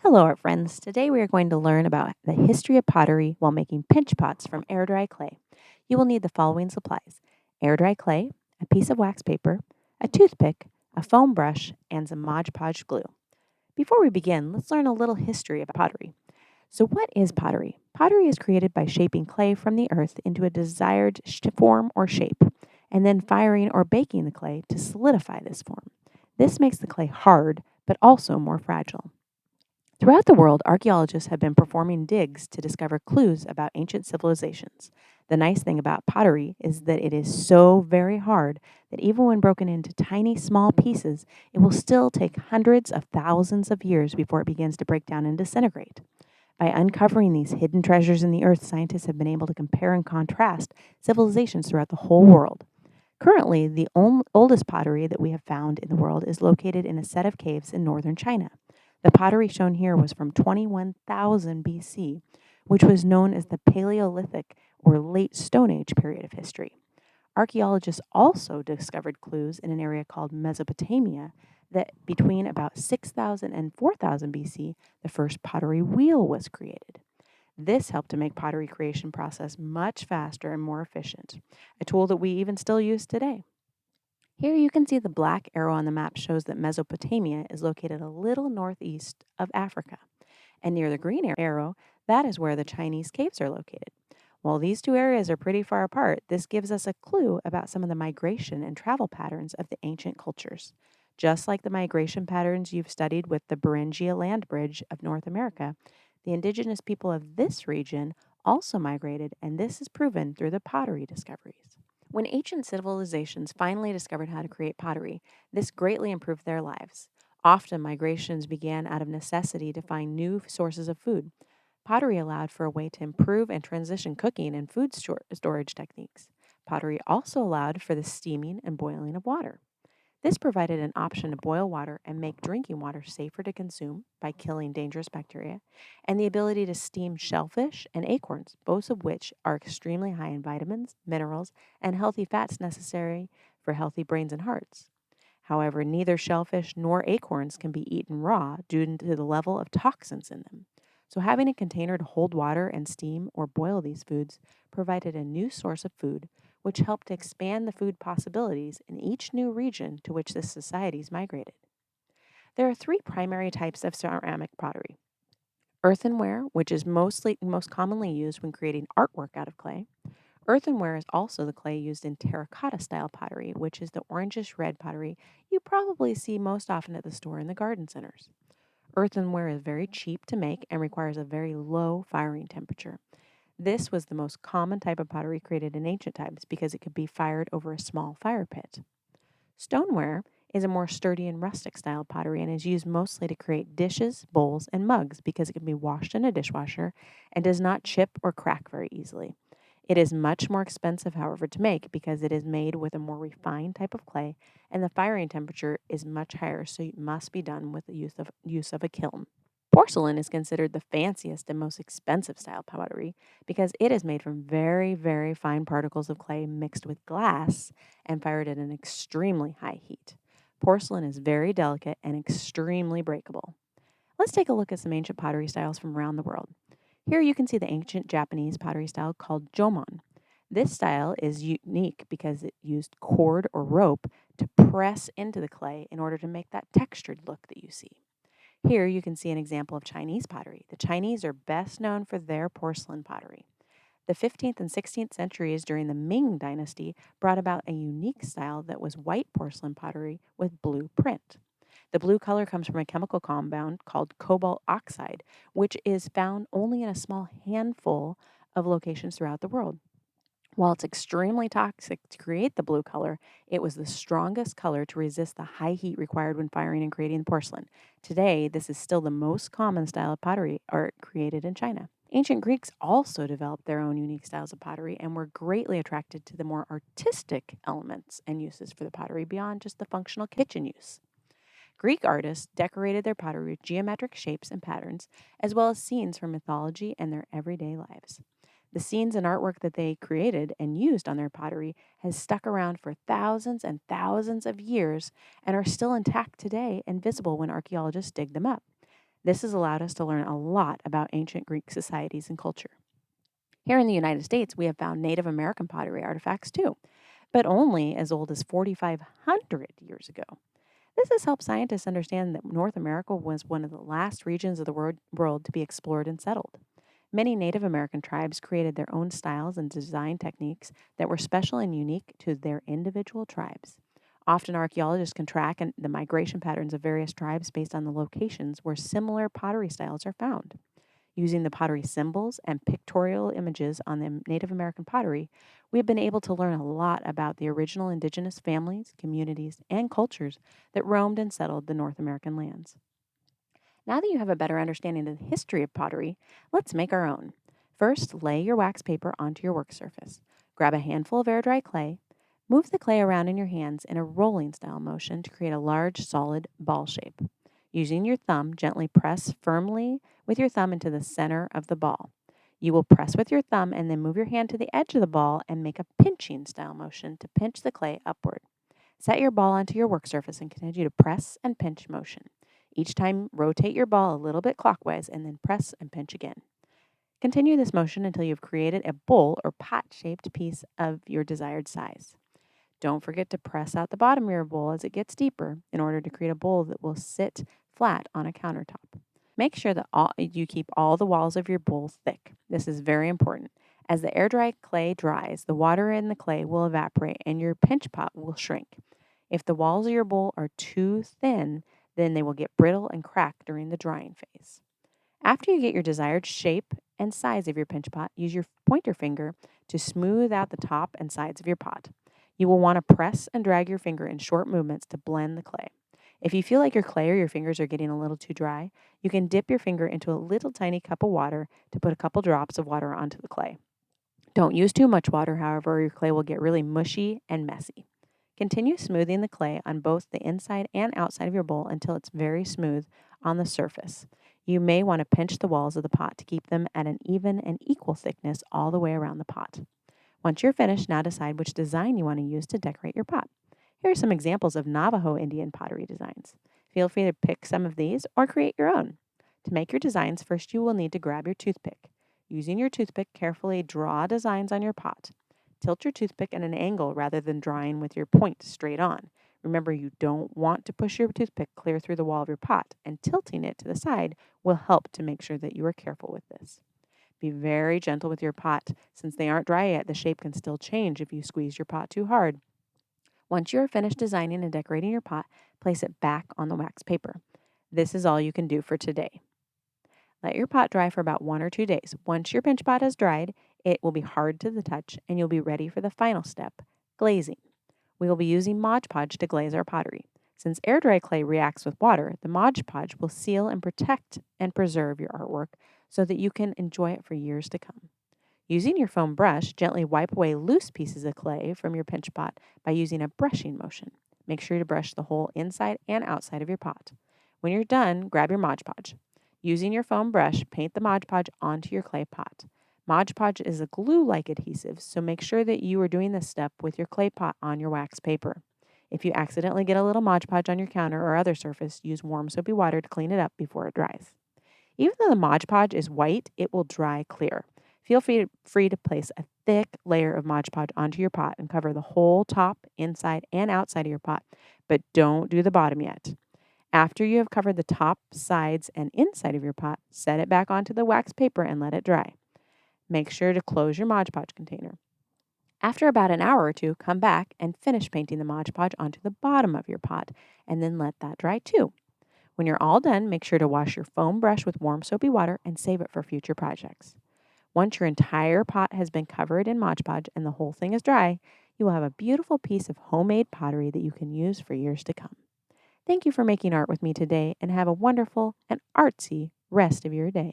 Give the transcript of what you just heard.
Hello, our friends. Today we are going to learn about the history of pottery while making pinch pots from air dry clay. You will need the following supplies: air dry clay, a piece of wax paper, a toothpick, a foam brush, and some Mod Podge glue. Before we begin, let's learn a little history about pottery. So, what is pottery? Pottery is created by shaping clay from the earth into a desired form or shape, and then firing or baking the clay to solidify this form. This makes the clay hard, but also more fragile. Throughout the world, archaeologists have been performing digs to discover clues about ancient civilizations. The nice thing about pottery is that it is so very hard that even when broken into tiny, small pieces, it will still take hundreds of thousands of years before it begins to break down and disintegrate. By uncovering these hidden treasures in the earth, scientists have been able to compare and contrast civilizations throughout the whole world. Currently, the oldest pottery that we have found in the world is located in a set of caves in northern China. The pottery shown here was from 21,000 BC, which was known as the Paleolithic or Late Stone Age period of history. Archaeologists also discovered clues in an area called Mesopotamia that between about 6,000 and 4,000 BC, the first pottery wheel was created. This helped to make pottery creation process much faster and more efficient, a tool that we even still use today. Here you can see the black arrow on the map shows that Mesopotamia is located a little northeast of Africa. And near the green arrow, that is where the Chinese caves are located. While these two areas are pretty far apart, this gives us a clue about some of the migration and travel patterns of the ancient cultures. Just like the migration patterns you've studied with the Beringia land bridge of North America, the indigenous people of this region also migrated, and this is proven through the pottery discoveries. When ancient civilizations finally discovered how to create pottery, this greatly improved their lives. Often, migrations began out of necessity to find new sources of food. Pottery allowed for a way to improve and transition cooking and food storage techniques. Pottery also allowed for the steaming and boiling of water. This provided an option to boil water and make drinking water safer to consume by killing dangerous bacteria, and the ability to steam shellfish and acorns, both of which are extremely high in vitamins, minerals, and healthy fats necessary for healthy brains and hearts. However, neither shellfish nor acorns can be eaten raw due to the level of toxins in them. So, having a container to hold water and steam or boil these foods provided a new source of food, which helped to expand the food possibilities in each new region to which the societies migrated. There are three primary types of ceramic pottery: earthenware, which is most commonly used when creating artwork out of clay. Earthenware is also the clay used in terracotta style pottery, which is the orangish red pottery you probably see most often at the store in the garden centers. Earthenware is very cheap to make and requires a very low firing temperature. This was the most common type of pottery created in ancient times because it could be fired over a small fire pit. Stoneware is a more sturdy and rustic style pottery and is used mostly to create dishes, bowls, and mugs because it can be washed in a dishwasher and does not chip or crack very easily. It is much more expensive, however, to make because it is made with a more refined type of clay and the firing temperature is much higher, so it must be done with the use of a kiln. Porcelain is considered the fanciest and most expensive style pottery because it is made from very, very fine particles of clay mixed with glass and fired at an extremely high heat. Porcelain is very delicate and extremely breakable. Let's take a look at some ancient pottery styles from around the world. Here you can see the ancient Japanese pottery style called jomon. This style is unique because it used cord or rope to press into the clay in order to make that textured look that you see. Here you can see an example of Chinese pottery. The Chinese are best known for their porcelain pottery. The 15th and 16th centuries during the Ming Dynasty brought about a unique style that was white porcelain pottery with blue print. The blue color comes from a chemical compound called cobalt oxide, which is found only in a small handful of locations throughout the world. While it's extremely toxic to create the blue color, it was the strongest color to resist the high heat required when firing and creating porcelain. Today, this is still the most common style of pottery art created in China. Ancient Greeks also developed their own unique styles of pottery and were greatly attracted to the more artistic elements and uses for the pottery beyond just the functional kitchen use. Greek artists decorated their pottery with geometric shapes and patterns, as well as scenes from mythology and their everyday lives. The scenes and artwork that they created and used on their pottery has stuck around for thousands and thousands of years and are still intact today and visible when archaeologists dig them up. This has allowed us to learn a lot about ancient Greek societies and culture. Here in the United States, we have found Native American pottery artifacts too, but only as old as 4,500 years ago. This has helped scientists understand that North America was one of the last regions of the world to be explored and settled. Many Native American tribes created their own styles and design techniques that were special and unique to their individual tribes. Often, archaeologists can track the migration patterns of various tribes based on the locations where similar pottery styles are found. Using the pottery symbols and pictorial images on the Native American pottery, we have been able to learn a lot about the original indigenous families, communities, and cultures that roamed and settled the North American lands. Now that you have a better understanding of the history of pottery, let's make our own. First, lay your wax paper onto your work surface. Grab a handful of air dry clay. Move the clay around in your hands in a rolling style motion to create a large, solid ball shape. Using your thumb, gently press firmly with your thumb into the center of the ball. You will press with your thumb and then move your hand to the edge of the ball and make a pinching style motion to pinch the clay upward. Set your ball onto your work surface and continue to press and pinch motion. Each time, rotate your ball a little bit clockwise and then press and pinch again. Continue this motion until you've created a bowl or pot-shaped piece of your desired size. Don't forget to press out the bottom of your bowl as it gets deeper in order to create a bowl that will sit flat on a countertop. Make sure that you keep all the walls of your bowl thick. This is very important. As the air dry clay dries, the water in the clay will evaporate and your pinch pot will shrink. If the walls of your bowl are too thin, then they will get brittle and crack during the drying phase. After you get your desired shape and size of your pinch pot, use your pointer finger to smooth out the top and sides of your pot. You will want to press and drag your finger in short movements to blend the clay. If you feel like your clay or your fingers are getting a little too dry, you can dip your finger into a little tiny cup of water to put a couple drops of water onto the clay. Don't use too much water, however, or your clay will get really mushy and messy. Continue smoothing the clay on both the inside and outside of your bowl until it's very smooth on the surface. You may want to pinch the walls of the pot to keep them at an even and equal thickness all the way around the pot. Once you're finished, now decide which design you want to use to decorate your pot. Here are some examples of Navajo Indian pottery designs. Feel free to pick some of these or create your own. To make your designs, first you will need to grab your toothpick. Using your toothpick, carefully draw designs on your pot. Tilt your toothpick at an angle rather than drawing with your point straight on. Remember, you don't want to push your toothpick clear through the wall of your pot, and tilting it to the side will help to make sure that you are careful with this. Be very gentle with your pot. Since they aren't dry yet, the shape can still change if you squeeze your pot too hard. Once you are finished designing and decorating your pot, place it back on the wax paper. This is all you can do for today. Let your pot dry for about 1 or 2 days. Once your pinch pot has dried, it will be hard to the touch and you'll be ready for the final step, glazing. We will be using Mod Podge to glaze our pottery. Since air dry clay reacts with water, the Mod Podge will seal and protect and preserve your artwork so that you can enjoy it for years to come. Using your foam brush, gently wipe away loose pieces of clay from your pinch pot by using a brushing motion. Make sure to brush the whole inside and outside of your pot. When you're done, grab your Mod Podge. Using your foam brush, paint the Mod Podge onto your clay pot. Mod Podge is a glue-like adhesive, so make sure that you are doing this step with your clay pot on your wax paper. If you accidentally get a little Mod Podge on your counter or other surface, use warm soapy water to clean it up before it dries. Even though the Mod Podge is white, it will dry clear. Feel free to place a thick layer of Mod Podge onto your pot and cover the whole top, inside, and outside of your pot, but don't do the bottom yet. After you have covered the top, sides, and inside of your pot, set it back onto the wax paper and let it dry. Make sure to close your Mod Podge container. After about an hour or two, come back and finish painting the Mod Podge onto the bottom of your pot, and then let that dry too. When you're all done, make sure to wash your foam brush with warm soapy water and save it for future projects. Once your entire pot has been covered in Mod Podge and the whole thing is dry, you will have a beautiful piece of homemade pottery that you can use for years to come. Thank you for making art with me today and have a wonderful and artsy rest of your day.